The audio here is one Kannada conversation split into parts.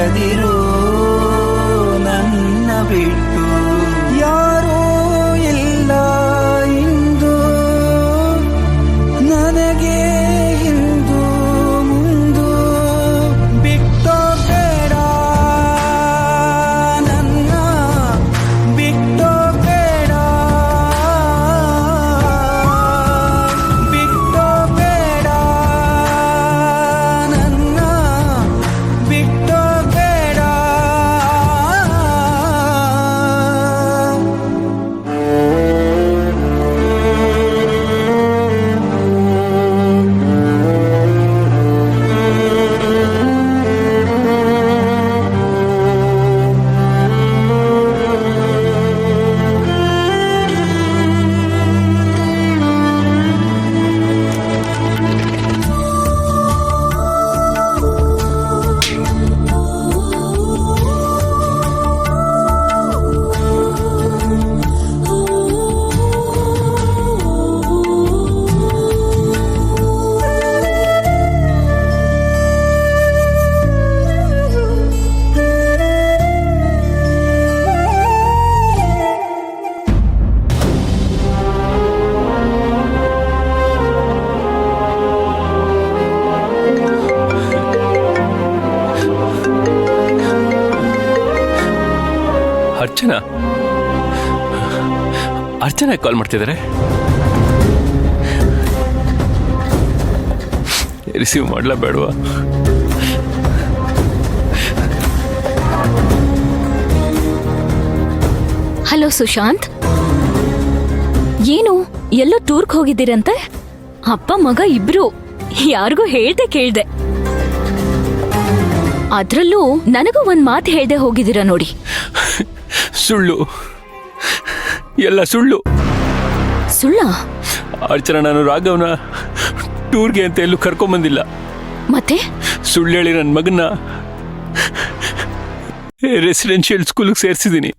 ಬರದಿರೋ ನನ್ನ ಬಿಟ್ಟು ಯಾರೋ ಇಲ್ಲ ಇಂದು ನನಗೆ ಇಂದು ಮುಂದು ಬಿಟ್ಟೋ ಬೇಡ ನನ್ನ ಬಿಟ್ಟೋ ಬೇಡ ಬಿಟ್ಟೋ ಬೇಡ ನನ್ನ ಬಿಟ್ಟೋ ಬೇಡ. ಅರ್ಚನಾ ಅರ್ಚನಾ ಕಾಲ್ ಮಾಡ್ತಿದ್ದಾರೆ. ರಿಸೀವ್ ಮಾಡ್ಲಾ ಬೇಡವಾ? ಹಲೋ ಸುಶಾಂತ್, ಏನು ಎಲ್ಲೋ ಟೂರ್ಗ್ ಹೋಗಿದ್ದೀರಂತೆ? ಅಪ್ಪ ಮಗ ಇಬ್ರು ಯಾರಿಗೂ ಹೇಳ್ದೆ ಕೇಳ್ದೆ. ಅದ್ರಲ್ಲೂ ನನಗೂ ಒಂದ್ ಮಾತು ಹೇಳ್ದೆ ಹೋಗಿದ್ದೀರ ನೋಡಿ. ಸುಳ್ಳು, ಎಲ್ಲ ಸುಳ್ಳು. ಸುಳ್ಳ? ಅರ್ಚನಾ, ನಾನು ರಾಘವ್ನ ಟೂರ್ಗೆ ಅಂತ ಎಲ್ಲೂ ಕರ್ಕೊಂಬಂದಿಲ್ಲ. ಮತ್ತೆ ಸುಳ್ಳು ಹೇಳಿ ನನ್ನ ಮಗನ್ನ ರೆಸಿಡೆನ್ಷಿಯಲ್ ಸ್ಕೂಲ್ಗೆ ಸೇರಿಸಿದ್ದೀನಿ.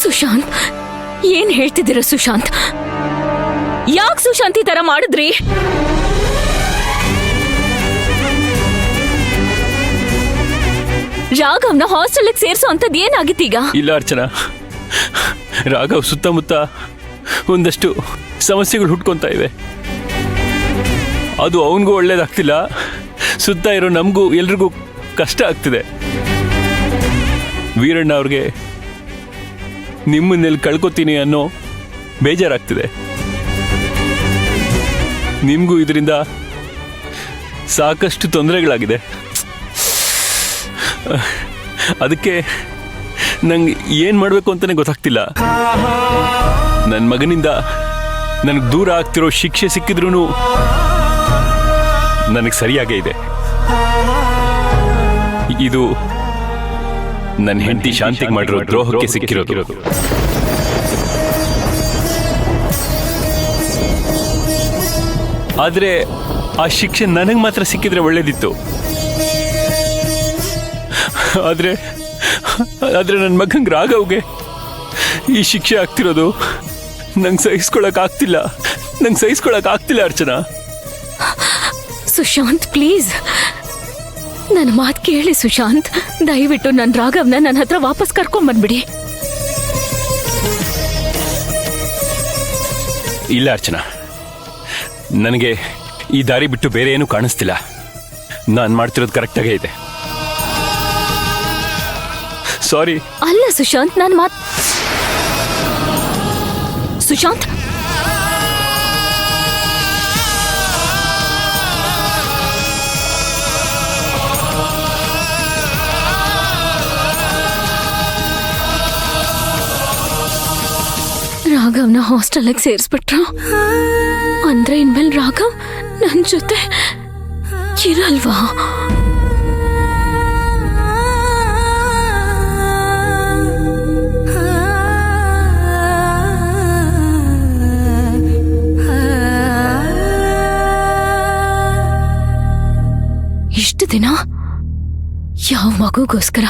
ಸುಶಾಂತ್, ಏನ್ ಹೇಳ್ತಿದ್ದೀರ ಸುಶಾಂತ್? ಯಾಕೆ ಸುಶಾಂತ್ ಈ ತರ ಮಾಡಿದ್ರಿ? ರಾಘವ್ನ ಹಾಸ್ಟೆಲ್ಗೆ ಸೇರ್ಸೋ ಅಂತದ್ ಏನಾಗಿತ್ತೀಗ? ಇಲ್ಲ ಅರ್ಚನಾ, ರಾಘವ್ ಸುತ್ತಮುತ್ತ ಒಂದಷ್ಟು ಸಮಸ್ಯೆಗಳು ಹುಟ್ಕೊಂತ ಇವೆ. ಅದು ಅವನಿಗೂ ಒಳ್ಳೇದಾಗ್ತಿಲ್ಲ, ಸುತ್ತ ಇರೋ ನಮಗೂ ಎಲ್ರಿಗೂ ಕಷ್ಟ ಆಗ್ತಿದೆ. ವೀರಣ್ಣ ಅವ್ರಿಗೆ ನಿಮ್ಮನ್ನೆಲ್ಲಿ ಕಳ್ಕೊತೀನಿ ಅನ್ನೋ ಬೇಜಾರಾಗ್ತಿದೆ. ನಿಮಗೂ ಇದರಿಂದ ಸಾಕಷ್ಟು ತೊಂದರೆಗಳಾಗಿದೆ. ಅದಕ್ಕೆ ನಂಗೆ ಏನು ಮಾಡಬೇಕು ಅಂತಲೇ ಗೊತ್ತಾಗ್ತಿಲ್ಲ. ನನ್ನ ಮಗನಿಂದ ನನಗೆ ದೂರ ಆಗ್ತಿರೋ ಶಿಕ್ಷೆ ಸಿಕ್ಕಿದ್ರೂ ನನಗೆ ಸರಿಯಾಗೇ ಇದೆ. ಇದು ನನ್ನ ಹೆಂಡತಿ ಶಾಂತಿಗೆ ಮಾಡಿರೋ ದ್ರೋಹಕ್ಕೆ ಸಿಕ್ಕಿರೋದು. ಆದರೆ ಆ ಶಿಕ್ಷೆ ನನಗೆ ಮಾತ್ರ ಸಿಕ್ಕಿದ್ರೆ ಒಳ್ಳೇದಿತ್ತು. ಆದರೆ ನನ್ನ ಮಗಂಗೆ ರಾಘವ್ಗೆ ಈ ಶಿಕ್ಷೆ ಆಗ್ತಿರೋದು ನಂಗೆ ಸಹಿಸ್ಕೊಳಕ್ಕಾಗ್ತಿಲ್ಲ. ಅರ್ಚನಾ. ಸುಶಾಂತ್, ಪ್ಲೀಸ್ ನನ್ನ ಮಾತು ಕೇಳಿ ಸುಶಾಂತ್. ದಯವಿಟ್ಟು ನನ್ನ ರಾಘವ್ನ ನನ್ನ ಹತ್ರ ವಾಪಸ್ ಕರ್ಕೊಂಡ್ಬಂದ್ಬಿಡಿ. ಇಲ್ಲ ಅರ್ಚನಾ, ನನಗೆ ಈ ದಾರಿ ಬಿಟ್ಟು ಬೇರೆ ಏನೂ ಕಾಣಿಸ್ತಿಲ್ಲ. ನಾನು ಮಾಡ್ತಿರೋದು ಕರೆಕ್ಟಾಗೇ ಇದೆ. ಸಾರಿ. ಅಲ್ಲ ಸುಶಾಂತ್, ನನ್ನ ಮಾತು. ಸುಶಾಂತ್, ರಾಘವ್ನ ಹಾಸ್ಟೆಲ್ಗೆ ಸೇರಿಸ್ಬಿಟ್ರು ಅಂದ್ರೆ ಇನ್ಮೇಲೆ ರಾಘವ್ ನನ್ನ ಜೊತೆ ಇರಲ್ವಾ? ಇಷ್ಟು ದಿನ ಯಾವ ಮಗುಗೋಸ್ಕರ